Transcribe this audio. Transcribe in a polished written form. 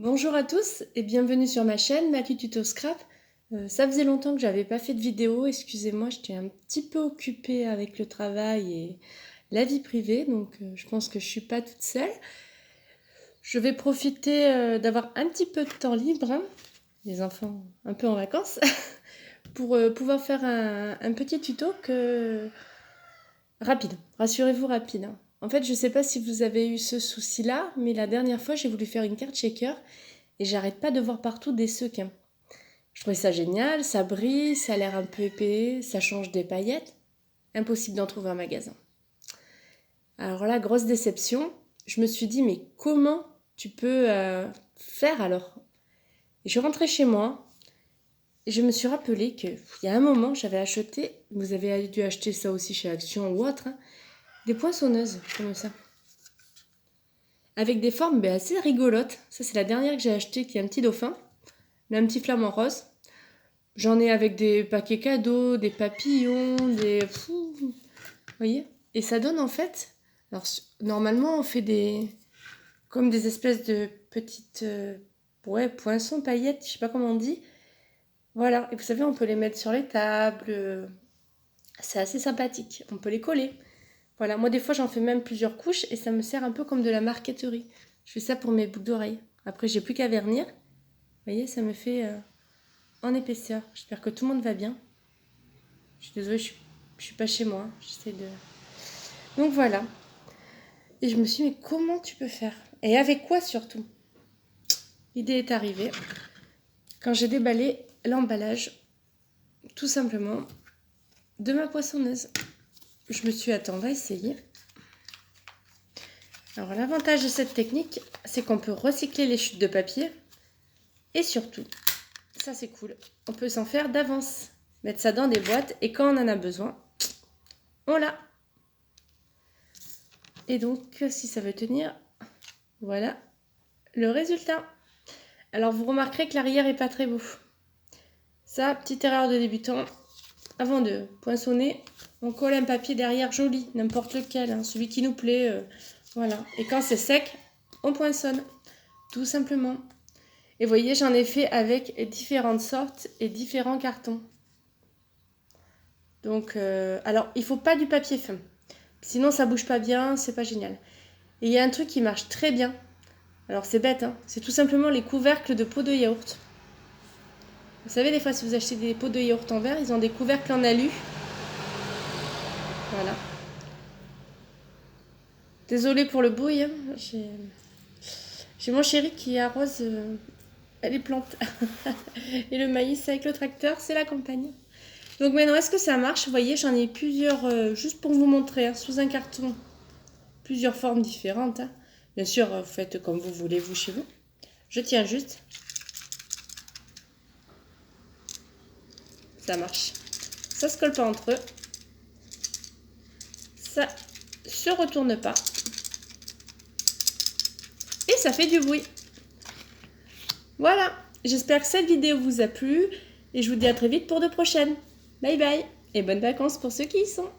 Bonjour à tous et bienvenue sur ma chaîne Maki Tuto Scrap. Ça faisait longtemps que j'avais pas fait de vidéo, excusez-moi, j'étais un petit peu occupée avec le travail et la vie privée, donc je pense que je suis pas toute seule. Je vais profiter d'avoir un petit peu de temps libre, hein, les enfants un peu en vacances, pour pouvoir faire un petit tuto rapide, rassurez-vous rapide, hein. En fait, je sais pas si vous avez eu ce souci-là, mais la dernière fois j'ai voulu faire une carte shaker et j'arrête pas de voir partout des sequins. Je trouvais ça génial, ça brille, ça a l'air un peu épais, ça change des paillettes. Impossible d'en trouver un magasin. Alors là, grosse déception. Je me suis dit, mais comment tu peux faire alors? Et je suis rentrée chez moi et je me suis rappelé qu'il y a un moment, j'avais acheté, vous avez dû acheter ça aussi chez Action ou autre, hein, des poinçonneuses comme ça. Avec des formes assez rigolotes. Ça, c'est la dernière que j'ai achetée, qui est un petit dauphin, un petit flamant rose. J'en ai avec des paquets cadeaux, des papillons, des... Vous voyez? Et ça donne en fait... Alors, normalement, on fait des... Comme des espèces de petites... poinçons, paillettes, je sais pas comment on dit. Voilà. Et vous savez, on peut les mettre sur les tables. C'est assez sympathique. On peut les coller. Voilà. Moi, des fois, j'en fais même plusieurs couches et ça me sert un peu comme de la marqueterie. Je fais ça pour mes boucles d'oreilles. Après, j'ai plus qu'à vernir. Vous voyez, ça me fait... en épaisseur. J'espère que tout le monde va bien. Je suis désolée, je suis pas chez moi. J'essaie de... Donc voilà. Et je me suis dit, mais comment tu peux faire? Et avec quoi surtout? L'idée est arrivée quand j'ai déballé l'emballage, tout simplement, de ma poissonneuse. Je me suis dit, attends, on va essayer. Alors l'avantage de cette technique, c'est qu'on peut recycler les chutes de papier. Et surtout, ça c'est cool, on peut s'en faire d'avance. Mettre ça dans des boîtes et quand on en a besoin, on l'a. Et donc, si ça veut tenir, voilà le résultat. Alors, vous remarquerez que l'arrière est pas très beau. Ça, petite erreur de débutant. Avant de poinçonner, on colle un papier derrière joli, n'importe lequel, hein, celui qui nous plaît. Voilà. Et quand c'est sec, on poinçonne, tout simplement. Et vous voyez, j'en ai fait avec différentes sortes et différents cartons. Donc, alors, il ne faut pas du papier fin. Sinon, ça bouge pas bien, c'est pas génial. Et il y a un truc qui marche très bien. Alors, c'est bête, hein, c'est tout simplement les couvercles de pots de yaourt. Vous savez, des fois, si vous achetez des pots de yaourt en verre, ils ont des couvercles en alu. Voilà. Désolée pour le bruit, hein. J'ai mon chéri qui arrose les plantes. Et le maïs avec le tracteur, c'est la campagne. Donc maintenant, est-ce que ça marche? Vous voyez, j'en ai plusieurs, juste pour vous montrer, hein, sous un carton. Plusieurs formes différentes, hein. Bien sûr, vous faites comme vous voulez, vous, chez vous. Je tiens juste. Ça marche. Ça se colle pas entre eux. Ça se retourne pas. Et ça fait du bruit. Voilà. J'espère que cette vidéo vous a plu. Et je vous dis à très vite pour de prochaines. Bye bye. Et bonnes vacances pour ceux qui y sont.